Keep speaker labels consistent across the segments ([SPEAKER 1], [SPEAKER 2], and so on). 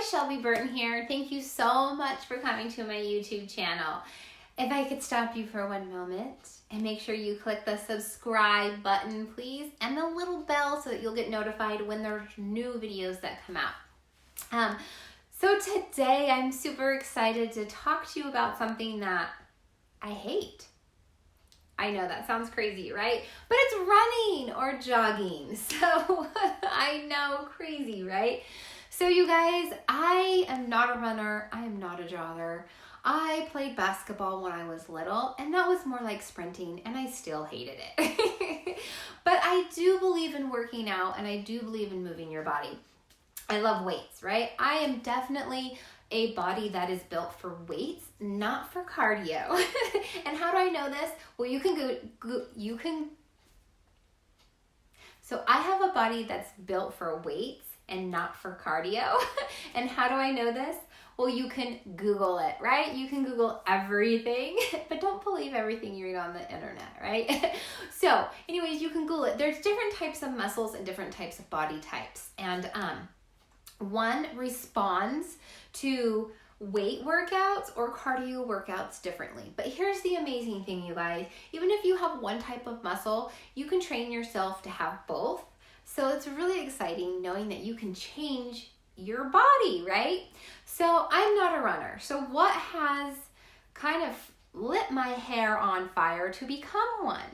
[SPEAKER 1] Shelby Burton here. Thank you so much for coming to my YouTube channel. If I could stop you for one moment and make sure you click the subscribe button, please, and the little bell so that you'll get notified when there's new videos that come out. So today I'm super excited to talk to you about something that I hate. I know that sounds crazy, right? But it's running or jogging. So I know, crazy, right? So you guys, I am not a runner. I am not a jogger. I played basketball when I was little, and that was more like sprinting, and I still hated it. But I do believe in working out, and I do believe in moving your body. I love weights, right? I am definitely a body that is built for weights, not for cardio. And how do I know this? Well, so I have a body that's built for weights and not for cardio. And how do I know this? Well, you can Google it, right? You can Google everything, but don't believe everything you read on the internet, right? So anyways, you can Google it. There's different types of muscles and different types of body types. And one responds to weight workouts or cardio workouts differently. But here's the amazing thing, you guys. Even if you have one type of muscle, you can train yourself to have both. So it's really exciting knowing that you can change your body, right? So I'm not a runner. So what has kind of lit my hair on fire to become one?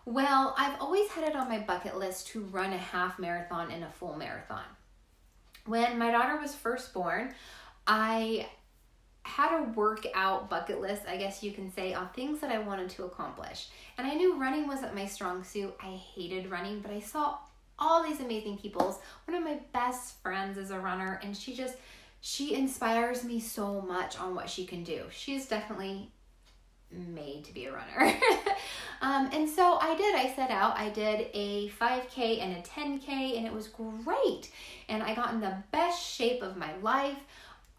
[SPEAKER 1] Well, I've always had it on my bucket list to run a half marathon and a full marathon. When my daughter was first born, I had a workout bucket list, I guess you can say, on things that I wanted to accomplish. And I knew running wasn't my strong suit. I hated running, but I saw all these amazing people. One of my best friends is a runner, and she inspires me so much on what she can do. She's definitely made to be a runner. And so I set out, I did a 5K and a 10K, and it was great. And I got in the best shape of my life.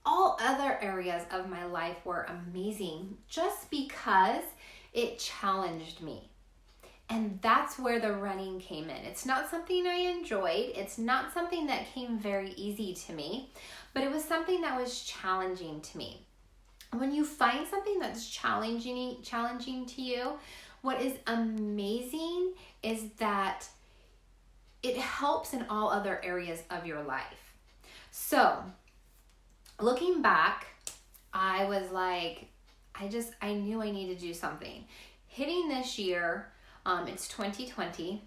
[SPEAKER 1] All other areas of my life were amazing just because it challenged me. And that's where the running came in. It's not something I enjoyed. It's not something that came very easy to me, but it was something that was challenging to me. When you find something that's challenging to you, what is amazing is that it helps in all other areas of your life. So, looking back, I was like, I knew I needed to do something. Hitting this year, it's 2020.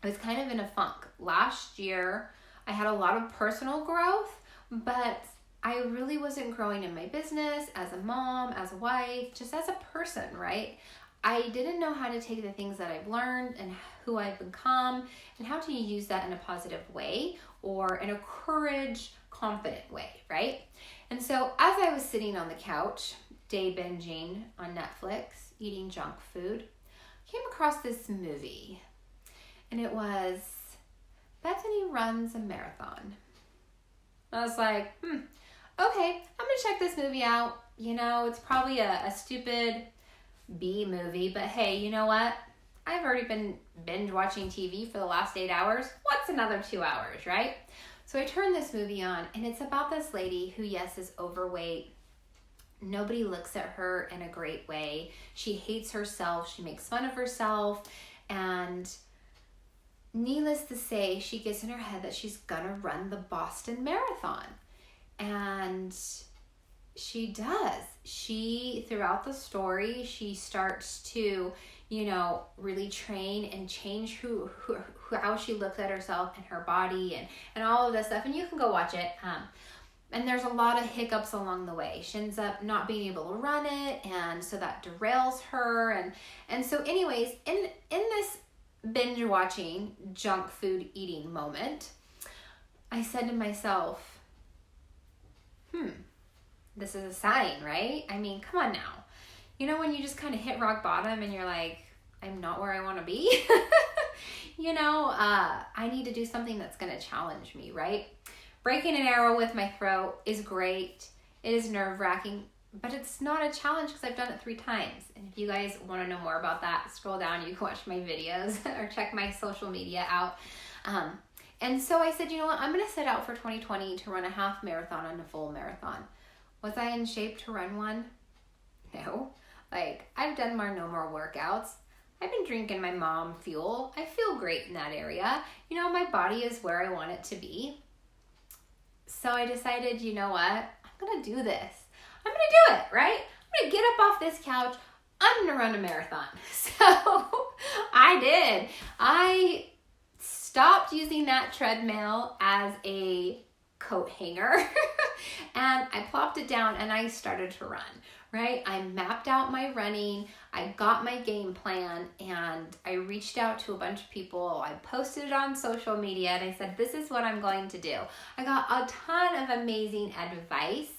[SPEAKER 1] I was kind of in a funk. Last year, I had a lot of personal growth, but I really wasn't growing in my business, as a mom, as a wife, just as a person, right? I didn't know how to take the things that I've learned and who I've become and how to use that in a positive way or in a confident way, right? And so as I was sitting on the couch, day binging on Netflix, eating junk food, I came across this movie, and it was Bethany Runs a Marathon. I was like, okay, I'm gonna check this movie out. You know, it's probably a stupid B movie, but hey, you know what? I've already been binge watching TV for the last 8 hours. What's another 2 hours, right? So I turned this movie on, and it's about this lady who, yes, is overweight. Nobody looks at her in a great way. She hates herself. She makes fun of herself. And needless to say, she gets in her head that she's gonna run the Boston Marathon. And she does. Throughout the story, she starts to, really train and change how she looks at herself and her body and all of this stuff. And you can go watch it. And there's a lot of hiccups along the way. She ends up not being able to run it, and so that derails her. And so anyways, in this binge watching, junk food eating moment, I said to myself, this is a sign, right? I mean, come on now. You know when you just kind of hit rock bottom and you're like, I'm not where I want to be? I need to do something that's going to challenge me, right? Breaking an arrow with my throat is great. It is nerve-wracking, but it's not a challenge because I've done it 3 times. And if you guys want to know more about that, scroll down, you can watch my videos or check my social media out. And so I said, you know what, I'm going to set out for 2020 to run a half marathon and a full marathon. Was I in shape to run one? No. Like, I've done no more workouts. I've been drinking my mom fuel. I feel great in that area. You know, my body is where I want it to be. So I decided, you know what? I'm going to do this. I'm going to do it, right? I'm going to get up off this couch. I'm going to run a marathon. So I did. I stopped using that treadmill as a coat hanger and I plopped it down and I started to run, right? I mapped out my running, I got my game plan, and I reached out to a bunch of people. I posted it on social media and I said, this is what I'm going to do. I got a ton of amazing advice.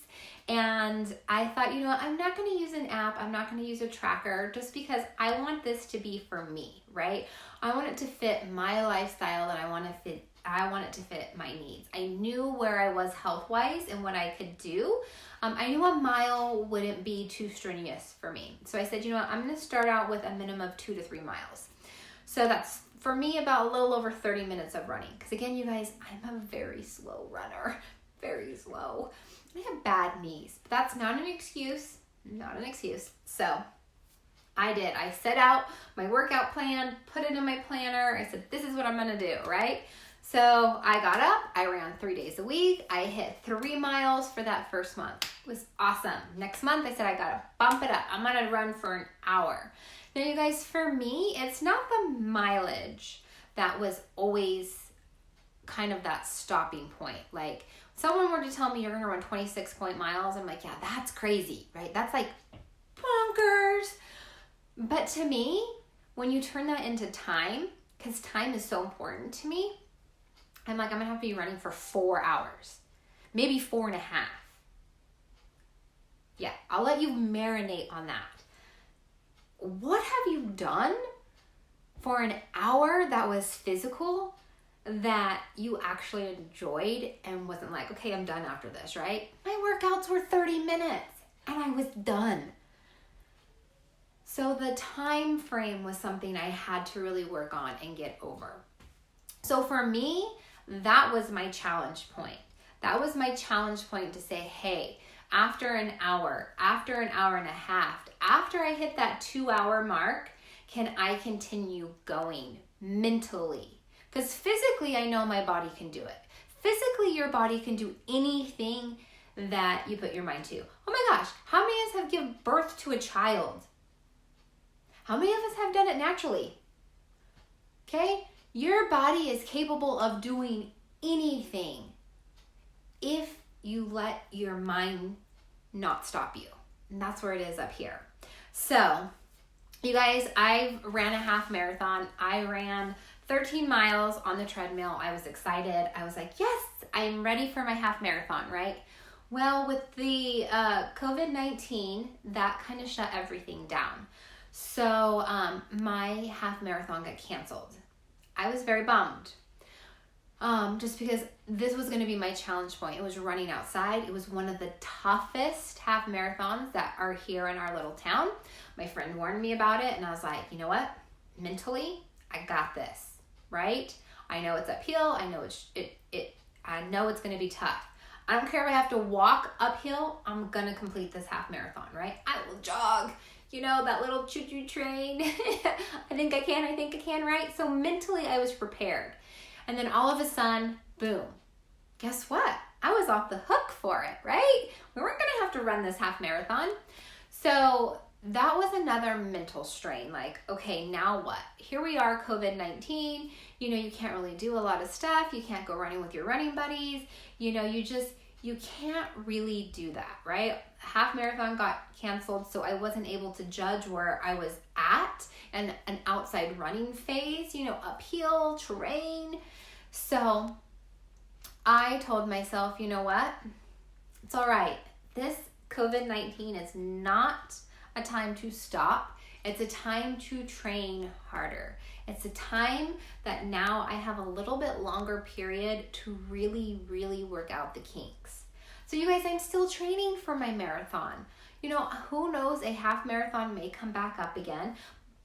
[SPEAKER 1] And I thought, you know what, I'm not going to use an app. I'm not going to use a tracker just because I want this to be for me, right? I want it to fit my lifestyle and I want it to fit my needs. I knew where I was health-wise and what I could do. I knew a mile wouldn't be too strenuous for me. So I said, you know what, I'm going to start out with a minimum of 2 to 3 miles. So that's, for me, about a little over 30 minutes of running. Because again, you guys, I'm a very slow runner. Very slow. I have bad knees, but that's not an excuse, So I did. I set out my workout plan, put it in my planner. I said, this is what I'm going to do, right? So I got up, I ran 3 days a week. I hit 3 miles for that first month. It was awesome. Next month, I said, I got to bump it up. I'm going to run for an hour. Now, you guys, for me, it's not the mileage that was always kind of that stopping point. Like, someone were to tell me you're going to run 26 miles, I'm like, yeah, that's crazy, right? That's like bonkers. But to me, when you turn that into time, because time is so important to me, I'm like, I'm going to have to be running for 4 hours, maybe 4.5. Yeah, I'll let you marinate on that. What have you done for an hour that was physical that you actually enjoyed and wasn't like, okay, I'm done after this, right? My workouts were 30 minutes and I was done. So the time frame was something I had to really work on and get over. So for me, that was my challenge point. That was my challenge point to say, hey, after an hour and a half, after I hit that 2-hour mark, can I continue going mentally? Because physically, I know my body can do it. Physically, your body can do anything that you put your mind to. Oh my gosh, how many of us have given birth to a child? How many of us have done it naturally? Okay? Your body is capable of doing anything if you let your mind not stop you. And that's where it is up here. So, you guys, I ran a half marathon. I ran 13 miles on the treadmill. I was excited. I was like, yes, I'm ready for my half marathon, right? Well, with the COVID-19, that kind of shut everything down. So my half marathon got canceled. I was very bummed. Just because this was going to be my challenge point. It was running outside. It was one of the toughest half marathons that are here in our little town. My friend warned me about it, and I was like, you know what? Mentally, I got this, right? I know it's uphill. I know I know it's going to be tough. I don't care if I have to walk uphill. I'm going to complete this half marathon, right? I will jog. You know, that little choo-choo train. I think I can, right? So mentally, I was prepared. And then all of a sudden, boom, guess what? I was off the hook for it, right? We weren't going to have to run this half marathon. So that was another mental strain. Like, okay, now what? Here we are, COVID-19. You know, you can't really do a lot of stuff. You can't go running with your running buddies. You know, you can't really do that, right? Half marathon got canceled, so I wasn't able to judge where I was at and an outside running phase, you know, uphill terrain. So I told myself, you know what? It's all right. This COVID-19 is not a time to stop. It's a time to train harder. It's a time that now I have a little bit longer period to really, really work out the kinks. So you guys, I'm still training for my marathon. You know, who knows, a half marathon may come back up again,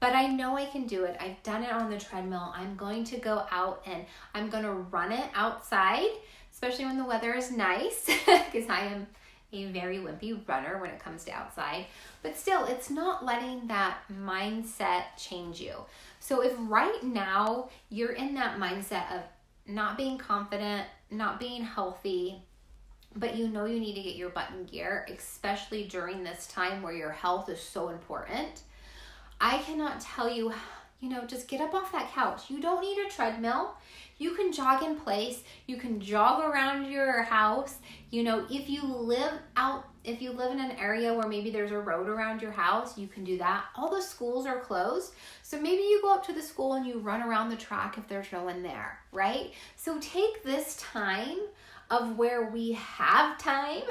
[SPEAKER 1] but I know I can do it. I've done it on the treadmill. I'm going to go out and I'm going to run it outside, especially when the weather is nice, because I am a very wimpy runner when it comes to outside. But still, it's not letting that mindset change you. So if right now you're in that mindset of not being confident, not being healthy, but you know you need to get your butt in gear, especially during this time where your health is so important, I cannot tell you, just get up off that couch. You don't need a treadmill. You can jog in place. You can jog around your house. If you live in an area where maybe there's a road around your house, you can do that. All the schools are closed. So maybe you go up to the school and you run around the track if there's no one there, right? So take this time of where we have time,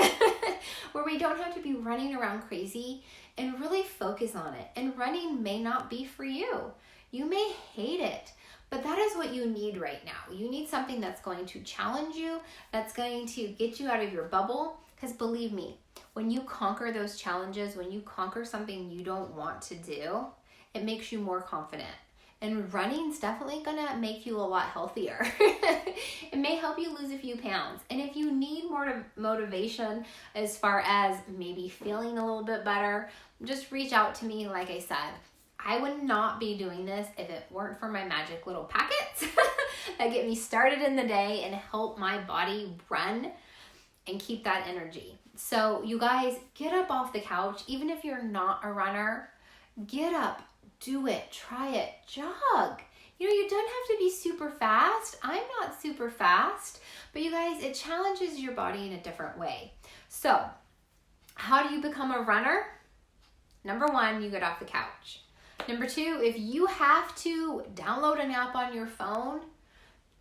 [SPEAKER 1] where we don't have to be running around crazy, and really focus on it. And running may not be for you. You may hate it, but that is what you need right now. You need something that's going to challenge you, that's going to get you out of your bubble. Because believe me, when you conquer those challenges, when you conquer something you don't want to do, it makes you more confident. And running's definitely gonna make you a lot healthier. It may help you lose a few pounds. And if you need more motivation as far as maybe feeling a little bit better, just reach out to me. Like I said, I would not be doing this if it weren't for my magic little packets that get me started in the day and help my body run and keep that energy. So you guys, get up off the couch. Even if you're not a runner, get up, do it, try it, jog. You don't have to be super fast. I'm not super fast, but you guys, it challenges your body in a different way. So how do you become a runner? Number 1, you get off the couch. Number 2, if you have to download an app on your phone,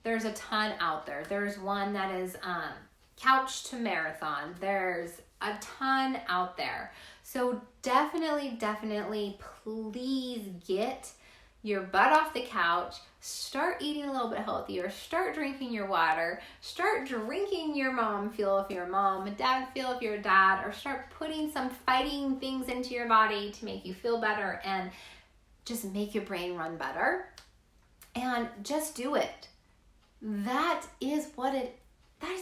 [SPEAKER 1] there's a ton out there. There's one that is Couch to Marathon. There's a ton out there. So definitely, please get your butt off the couch. Start eating a little bit healthier. Start drinking your water. Start drinking your mom fuel if you're a mom, dad fuel if you're a dad, or start putting some fighting things into your body to make you feel better and just make your brain run better. And just do it. That is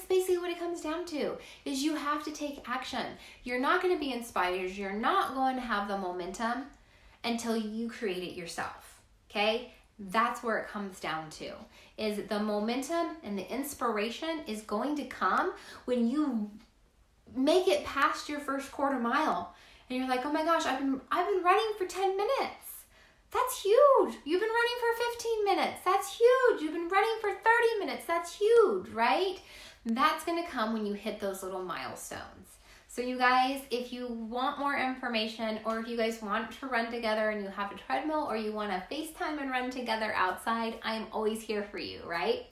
[SPEAKER 1] basically what it comes down to, is you have to take action. You're not going to be inspired. You're not going to have the momentum until you create it yourself. Okay? That's where it comes down to, is the momentum and the inspiration is going to come when you make it past your first quarter mile. And you're like, oh my gosh, I've been running for 10 minutes. That's huge. You've been running for 15 minutes. That's huge. You've been running for 30 minutes. That's huge, right? That's going to come when you hit those little milestones. So you guys, if you want more information, or if you guys want to run together and you have a treadmill, or you want to FaceTime and run together outside, I'm always here for you, right?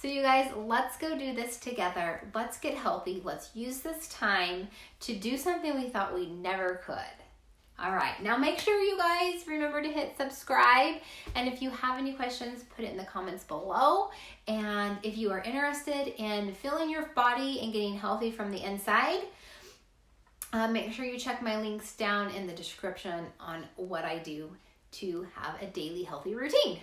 [SPEAKER 1] So you guys, let's go do this together. Let's get healthy. Let's use this time to do something we thought we never could. All right, now make sure you guys remember to hit subscribe. And if you have any questions, put it in the comments below. And if you are interested in feeling your body and getting healthy from the inside, make sure you check my links down in the description on what I do to have a daily healthy routine.